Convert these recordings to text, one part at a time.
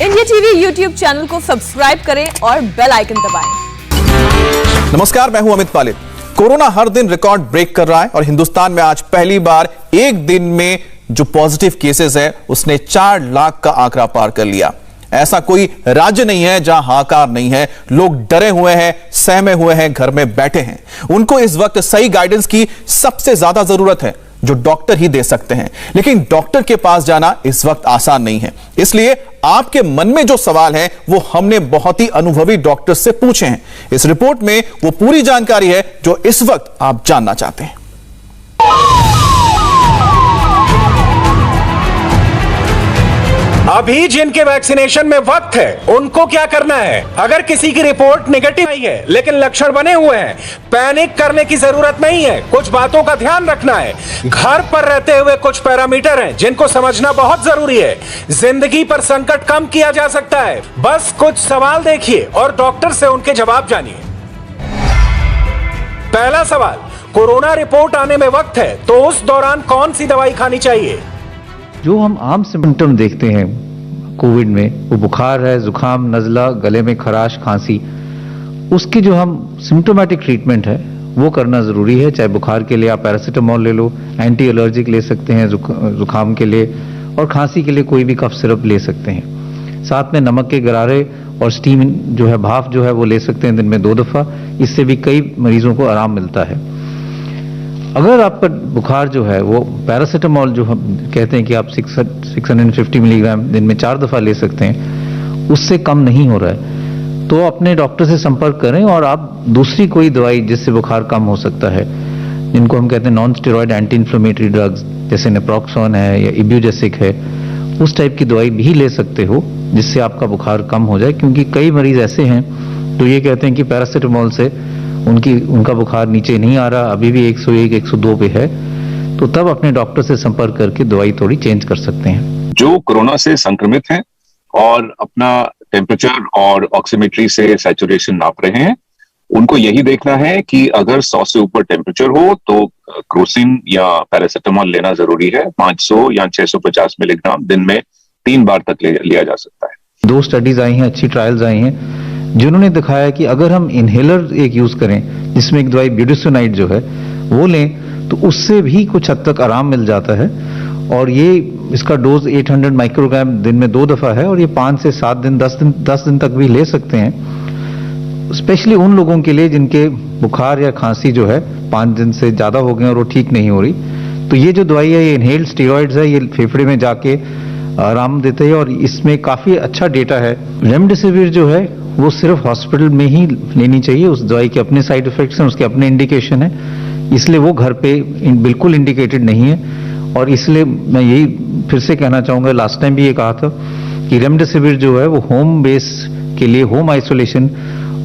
India TV YouTube channel को subscribe करें और बेल आइकन दबाएं। नमस्कार, मैं हूं अमित पाले। कोरोना हर दिन रिकॉर्ड ब्रेक कर रहा है और हिंदुस्तान में आज पहली बार एक दिन में जो पॉजिटिव केसेस है उसने 4 लाख का आंकड़ा पार कर लिया। ऐसा कोई राज्य नहीं है जहां हाहाकार नहीं है। लोग डरे हुए हैं, सहमे हुए हैं, घर में बैठे हैं। उनको इस वक्त सही गाइडेंस की सबसे ज्यादा जरूरत है, जो डॉक्टर ही दे सकते हैं। लेकिन डॉक्टर के पास जाना इस वक्त आसान नहीं है। इसलिए आपके मन में जो सवाल है वो हमने बहुत ही अनुभवी डॉक्टर से पूछे हैं। इस रिपोर्ट में वो पूरी जानकारी है जो इस वक्त आप जानना चाहते हैं। अभी जिनके वैक्सीनेशन में वक्त है उनको क्या करना है? अगर किसी की रिपोर्ट नेगेटिव आई है लेकिन लक्षण बने हुए हैं, पैनिक करने की जरूरत नहीं है। कुछ बातों का ध्यान रखना है। घर पर रहते हुए कुछ पैरामीटर हैं जिनको समझना बहुत जरूरी है। जिंदगी पर संकट कम किया जा सकता है। बस कुछ सवाल देखिए और डॉक्टर से उनके जवाब जानिए। पहला सवाल, कोरोना रिपोर्ट आने में वक्त है तो उस दौरान कौन सी दवाई खानी चाहिए? जो हम आम सिम्टम देखते हैं कोविड में, वो बुखार है, जुकाम, नज़ला, गले में खराश, खांसी, उसकी जो हम सिम्टोमेटिक ट्रीटमेंट है वो करना ज़रूरी है। चाहे बुखार के लिए आप पैरासीटामोल ले लो, एंटी एलर्जिक ले सकते हैं जुकाम के लिए, और खांसी के लिए कोई भी कफ सिरप ले सकते हैं। साथ में नमक के गरारे और स्टीम जो है, भाप जो है वो ले सकते हैं दिन में 2 दफ़ा। इससे भी कई मरीजों को आराम मिलता है। अगर आपका बुखार जो है वो पैरासीटामोल जो हम कहते हैं कि आप 650 मिलीग्राम दिन में 4 दफ़ा ले सकते हैं, उससे कम नहीं हो रहा है तो अपने डॉक्टर से संपर्क करें और आप दूसरी कोई दवाई जिससे बुखार कम हो सकता है, जिनको हम कहते हैं non steroid anti inflammatory drugs, जैसे नेप्रोक्सोन है या इब्यूजेसिक है, उस टाइप की दवाई भी ले सकते हो जिससे आपका बुखार कम हो जाए। क्योंकि कई मरीज ऐसे हैं तो ये कहते हैं कि पैरासीटामोल से उनका बुखार नीचे नहीं आ रहा, अभी भी 101 102 पे है, तो तब अपने डॉक्टर से संपर्क करके दवाई थोड़ी चेंज कर सकते हैं। जो कोरोना से संक्रमित हैं और अपना टेम्परेचर और ऑक्सीमेट्री से सैचुरेशन नाप रहे हैं, उनको यही देखना है कि अगर 100 से ऊपर टेम्परेचर हो तो क्रोसिन या पैरासीटामोल लेना जरूरी है। 500 या 650 मिलीग्राम दिन में 3 बार तक लिया जा सकता है। 2 स्टडीज आई हैं, अच्छी ट्रायल्स आई हैं, जिन्होंने दिखाया कि अगर हम इनहेलर एक यूज करें जिसमें एक दवाई ब्यूडिसोनाइड जो है वो लें तो उससे भी कुछ हद तक आराम मिल जाता है। और ये इसका डोज 800 माइक्रोग्राम दिन में 2 दफा है और ये 5 से 7 दिन 10 दिन तक भी ले सकते हैं। स्पेशली उन लोगों के लिए जिनके बुखार या खांसी जो है 5 दिन से ज्यादा हो गए और वो ठीक नहीं हो रही, तो ये जो दवाई है ये इनहेल्ड स्टेरॉइड्स है, ये फेफड़े में जाके आराम देते हैं और इसमें काफी अच्छा डेटा है। रेमडेसिविर जो है वो सिर्फ हॉस्पिटल में ही लेनी चाहिए। उस दवाई के अपने साइड इफेक्ट्स हैं, उसके अपने इंडिकेशन है, इसलिए वो घर पे बिल्कुल इंडिकेटेड नहीं है। और इसलिए मैं यही फिर से कहना चाहूंगा, लास्ट टाइम भी ये कहा था कि रेमडेसिविर जो है वो होम बेस के लिए, होम आइसोलेशन,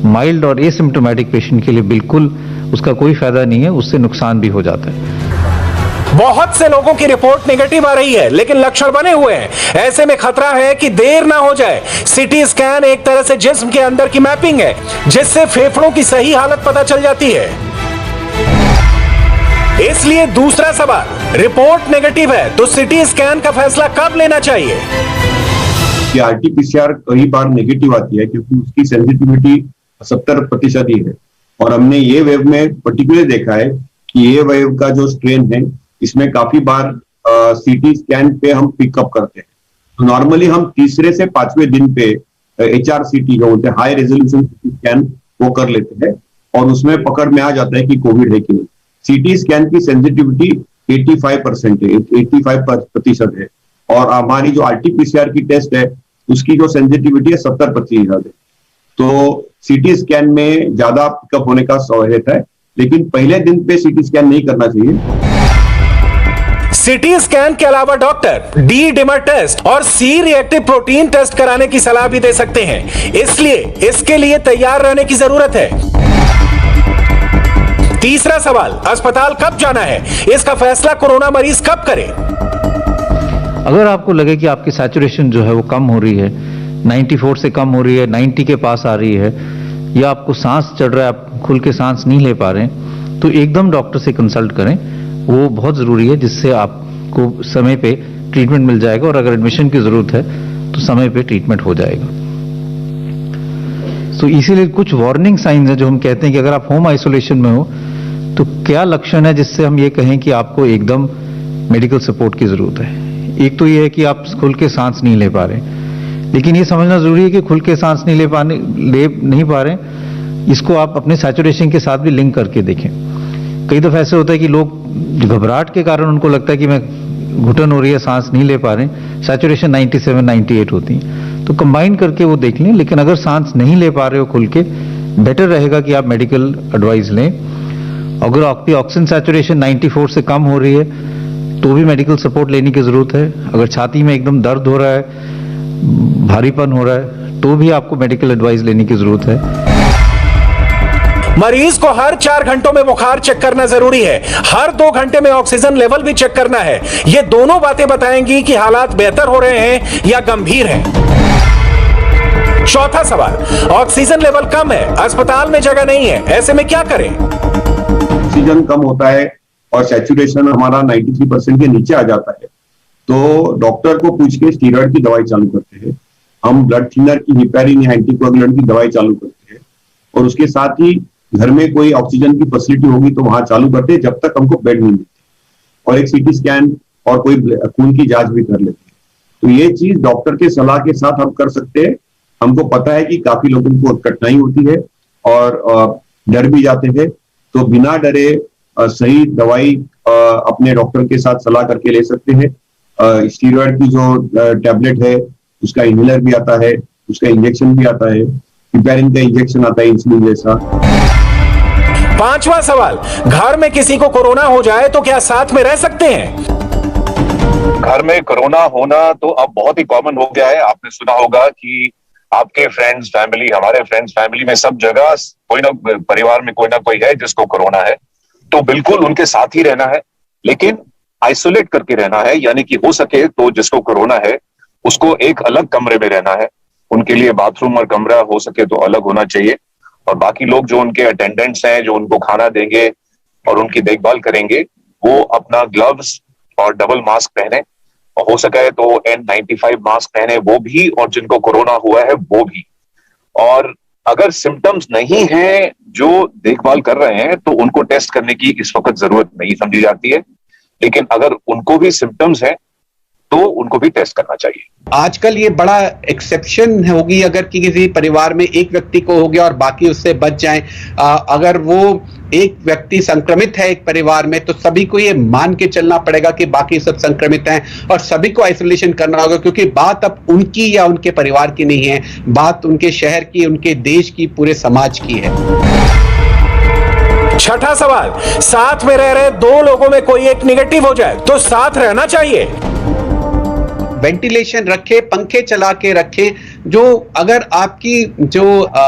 माइल्ड और एसिम्प्टोमेटिक पेशेंट के लिए बिल्कुल उसका कोई फायदा नहीं है, उससे नुकसान भी हो जाता है। बहुत से लोगों की रिपोर्ट नेगेटिव आ रही है लेकिन लक्षण बने हुए हैं। ऐसे में खतरा है कि देर ना हो जाए। सीटी स्कैन एक तरह से जिस्म के अंदर की मैपिंग है जिससे फेफड़ों की सही हालत पता चल जाती है। इसलिए दूसरा सवाल, रिपोर्ट नेगेटिव है तो सीटी स्कैन का फैसला कब लेना चाहिए? आरटीपीसीआर कई बार नेगेटिव आती है क्योंकि उसकी सेंसिटिविटी 70% ही है। और हमने ये वेव में पर्टिकुलर देखा है कि ये वेव का जो स्ट्रेन है इसमें काफी बार सीटी स्कैन पे हम पिकअप करते हैं। तो नॉर्मली हम तीसरे से 5वें दिन पे HRCT जो होते हैं, हाई रेजोल्यूशन सीटी स्कैन, वो कर लेते हैं और उसमें पकड़ में आ जाता है कि कोविड है कि नहीं। सीटी स्कैन की सेंसिटिविटी 85% है, 85% है। और हमारी जो RT-PCR की टेस्ट है उसकी जो सेंसिटिविटी है 70% है। तो सीटी स्कैन में ज्यादा पिकअप होने का सहूलियत है, लेकिन पहले दिन पे सीटी स्कैन नहीं करना चाहिए। सीटी स्कैन के अलावा डॉक्टर डी डिमर टेस्ट और सी रिएक्टिव प्रोटीन टेस्ट कराने की सलाह भी दे सकते हैं, इसलिए इसके लिए तैयार रहने की जरूरत है। तीसरा सवाल, अस्पताल कब जाना है? इसका फैसला कोरोना मरीज कब करे? अगर आपको लगे कि आपकी सैचुरेशन जो है वो कम हो रही है, 94 से कम हो रही है, 90 के पास आ रही है, या आपको सांस चढ़ रहा है, आप खुल के सांस नहीं ले पा रहे हैं, तो एकदम डॉक्टर से कंसल्ट करें। वो बहुत जरूरी है, जिससे आपको समय पे ट्रीटमेंट मिल जाएगा और अगर एडमिशन की जरूरत है तो समय पे ट्रीटमेंट हो जाएगा। तो इसीलिए कुछ वार्निंग साइंस है जो हम कहते हैं कि अगर आप होम आइसोलेशन में हो तो क्या लक्षण है जिससे हम ये कहें कि आपको एकदम मेडिकल सपोर्ट की जरूरत है। एक तो ये है कि आप खुल के सांस नहीं ले पा रहे, लेकिन ये समझना जरूरी है कि खुल के सांस नहीं ले पा रहे, इसको आप अपने सैचुरेशन के साथ भी लिंक करके देखें। कई दफा ऐसे होता है कि लोग घबराहट के कारण उनको लगता है कि मैं घुटन हो रही है, सांस नहीं ले पा रहे, सैचुरेशन 97, 98 होती है, तो कंबाइन करके वो देख लें। लेकिन अगर सांस नहीं ले पा रहे हो खुल के, बेटर रहेगा कि आप मेडिकल एडवाइस लें। अगर आपकी ऑक्सीजन सैचुरेशन 94 से कम हो रही है तो भी मेडिकल सपोर्ट लेने की जरूरत है। अगर छाती में एकदम दर्द हो रहा है, भारीपन हो रहा है, तो भी आपको मेडिकल एडवाइस लेने की जरूरत है। मरीज को हर 4 घंटों में बुखार चेक करना जरूरी है, हर 2 घंटे में ऑक्सीजन लेवल भी चेक करना है। ये दोनों बातें बताएंगी कि हालात बेहतर हो रहे हैं या गंभीर हैं। चौथा सवाल, ऑक्सीजन लेवल कम है, अस्पताल में जगह नहीं है, ऐसे में क्या करें? ऑक्सीजन कम होता है और सैचुरेशन हमारा 93% के नीचे आ जाता है, तो डॉक्टर को पूछ के स्टीरॉयड की दवाई चालू करते हैं। हम ब्लड थिनर की, हिपैरिन या एंटीकोगुलेंट की दवाई चालू करते हैं, और उसके साथ ही घर में कोई ऑक्सीजन की फैसिलिटी होगी तो वहां चालू करते हैं जब तक हमको बेड नहीं मिलती, और एक सीटी स्कैन और कोई खून की जांच भी कर लेते हैं। तो ये चीज डॉक्टर के सलाह के साथ हम कर सकते हैं। हमको पता है कि काफी लोगों को कठिनाई होती है और डर भी जाते हैं, तो बिना डरे सही दवाई अपने डॉक्टर के साथ सलाह करके ले सकते हैं। स्टीरॉयड की जो टैबलेट है उसका इनहेलर भी आता है, उसका इंजेक्शन भी आता है, हिपैरिन का इंजेक्शन आता है इंसुलिन जैसा। पांचवा सवाल, घर में किसी को कोरोना हो जाए तो क्या साथ में रह सकते हैं? घर में कोरोना होना तो अब बहुत ही कॉमन हो गया है। आपने सुना होगा कि आपके फ्रेंड्स फैमिली, हमारे फ्रेंड्स फैमिली में सब जगह कोई ना परिवार में कोई ना कोई है जिसको कोरोना है, तो बिल्कुल उनके साथ ही रहना है, लेकिन आइसोलेट करके रहना है। यानी कि हो सके तो जिसको कोरोना है उसको एक अलग कमरे में रहना है, उनके लिए बाथरूम और कमरा हो सके तो अलग होना चाहिए, और बाकी लोग जो उनके अटेंडेंट्स हैं, जो उनको खाना देंगे और उनकी देखभाल करेंगे, वो अपना ग्लव्स और डबल मास्क पहने, और हो सके तो N95 मास्क पहने वो भी, और जिनको कोरोना हुआ है वो भी। और अगर सिम्टम्स नहीं है जो देखभाल कर रहे हैं तो उनको टेस्ट करने की इस वक्त जरूरत नहीं समझी जाती है, लेकिन अगर उनको भी सिम्टम्स है तो उनको भी टेस्ट करना चाहिए। आजकल ये बड़ा एक्सेप्शन होगी अगर कि किसी परिवार में एक व्यक्ति को हो गया और बाकी उससे बच जाएं। अगर वो एक व्यक्ति संक्रमित है एक परिवार में, तो सभी को ये मान के चलना पड़ेगा कि बाकी सब संक्रमित हैं और सभी को आइसोलेशन करना होगा, क्योंकि बात अब उनकी या उनके परिवार की नहीं है, बात उनके शहर की, उनके देश की, पूरे समाज की है। छठा सवाल, साथ में रह रहे 2 लोगों में कोई एक निगेटिव हो जाए तो साथ रहना चाहिए? वेंटिलेशन रखें, पंखे चला के रखें। जो अगर आपकी जो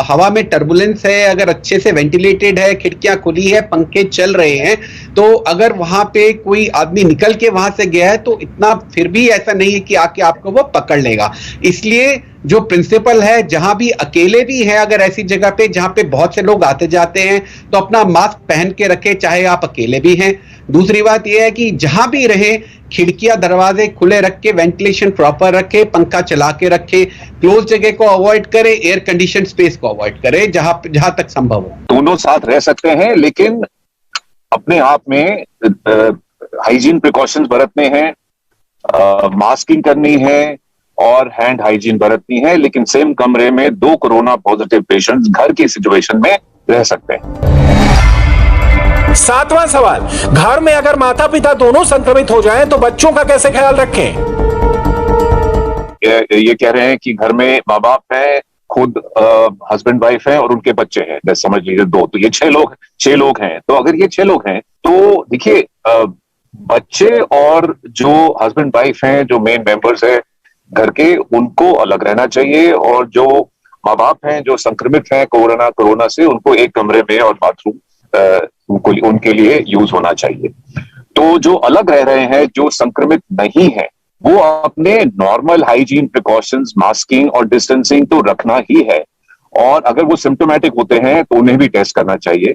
हवा में टर्बुलेंस है, अगर अच्छे से वेंटिलेटेड है, खिड़कियां खुली है, पंखे चल रहे हैं, तो अगर वहां पे कोई आदमी निकल के वहां से गया है तो इतना फिर भी ऐसा नहीं है कि आके आपको वो पकड़ लेगा। इसलिए जो प्रिंसिपल है, जहां भी अकेले भी है, अगर ऐसी जगह पे जहां पे बहुत से लोग आते जाते हैं तो अपना मास्क पहन के रखें, चाहे आप अकेले भी हैं। दूसरी बात यह है कि जहां भी रहे खिड़कियां दरवाजे खुले रख के, वेंटिलेशन प्रॉपर रखे, पंखा चला के रखे, क्लोज जगह को अवॉइड करें, एयर कंडीशन स्पेस को अवॉइड करें जहां तक संभव हो। दोनों साथ रह सकते हैं, लेकिन अपने आप में हाइजीन प्रिकॉशंस बरतने हैं, मास्किंग करनी है और हैंड हाइजीन बरतनी है, लेकिन सेम कमरे में 2 कोरोना पॉजिटिव पेशेंट्स घर की सिचुएशन में रह सकते हैं। 7वां सवाल, घर में अगर माता पिता दोनों संक्रमित हो जाएं तो बच्चों का कैसे ख्याल रखें? ये कह रहे हैं कि घर में माँ बाप हैं, खुद हस्बैंड वाइफ है और उनके बच्चे हैं, समझ लीजिए 2, तो ये 6 लोग हैं। तो अगर ये 6 लोग हैं तो देखिए, बच्चे और जो हस्बैंड वाइफ हैं, जो मेन मेंबर्स है घर के, उनको अलग रहना चाहिए, और जो माँ बाप हैं जो संक्रमित हैं कोरोना से, उनको एक कमरे में और बाथरूम उनके लिए यूज होना चाहिए। तो जो अलग रह रहे हैं, जो संक्रमित नहीं है, वो अपने नॉर्मल हाइजीन प्रिकॉशंस, मास्किंग और डिस्टेंसिंग तो रखना ही है, और अगर वो सिम्टोमेटिक होते हैं तो उन्हें भी टेस्ट करना चाहिए।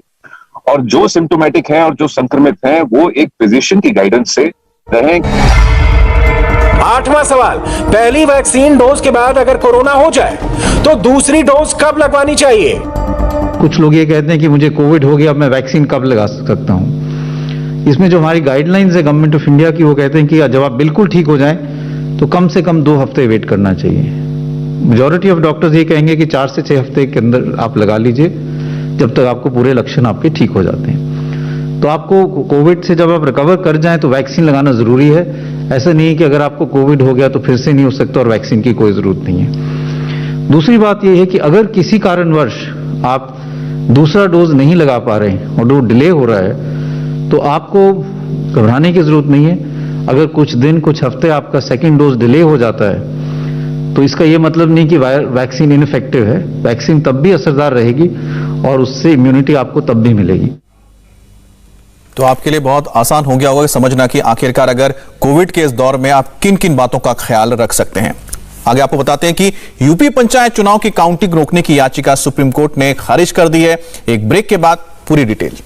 और जो सिम्टोमेटिक हैं और जो संक्रमित हैं वो एक फिजिशियन की गाइडेंस से रहें। 8वां सवाल, पहली वैक्सीन डोज के बाद अगर कोरोना हो जाए तो दूसरी डोज कब लगवानी चाहिए? कुछ लोग ये कहते हैं कि मुझे कोविड हो गया, अब मैं वैक्सीन कब लगा सकता हूं। इसमें जो हमारी गाइडलाइंस है गवर्नमेंट ऑफ इंडिया की, वो कहते हैं कि जब आप बिल्कुल ठीक हो जाएं तो कम से कम 2 हफ्ते वेट करना चाहिए। मेजॉरिटी ऑफ डॉक्टर्स ये कहेंगे कि 4 से 6 हफ्ते के अंदर आप लगा लीजिए, जब तक आपको पूरे लक्षण आपके ठीक हो जाते हैं। तो आपको कोविड से जब आप रिकवर कर जाएं तो वैक्सीन लगाना जरूरी है। ऐसा नहीं है कि अगर आपको कोविड हो गया तो फिर से नहीं हो सकता और वैक्सीन की कोई जरूरत नहीं है। दूसरी बात यह है कि अगर किसी कारणवश आप दूसरा डोज नहीं लगा पा रहे हैं और डोज डिले हो रहा है तो आपको घबराने की जरूरत नहीं है। अगर कुछ दिन कुछ हफ्ते आपका सेकंड डोज डिले हो जाता है तो इसका यह मतलब नहीं कि वैक्सीन इनफेक्टिव है। वैक्सीन तब भी असरदार रहेगी और उससे इम्यूनिटी आपको तब भी मिलेगी। तो आपके लिए बहुत आसान हो गया होगा समझना कि आखिरकार अगर कोविड के इस दौर में आप किन किन बातों का ख्याल रख सकते हैं। आगे आपको बताते हैं कि यूपी पंचायत चुनाव की काउंटिंग रोकने की याचिका सुप्रीम कोर्ट ने खारिज कर दी है। एक ब्रेक के बाद पूरी डिटेल।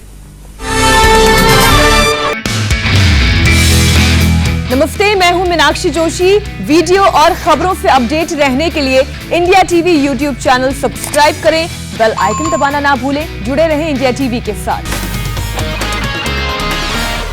नमस्ते, मैं हूं मीनाक्षी जोशी। वीडियो और खबरों से अपडेट रहने के लिए India TV YouTube channel subscribe करें, बेल आइकन दबाना ना भूलें। जुड़े रहें इंडिया टीवी के साथ।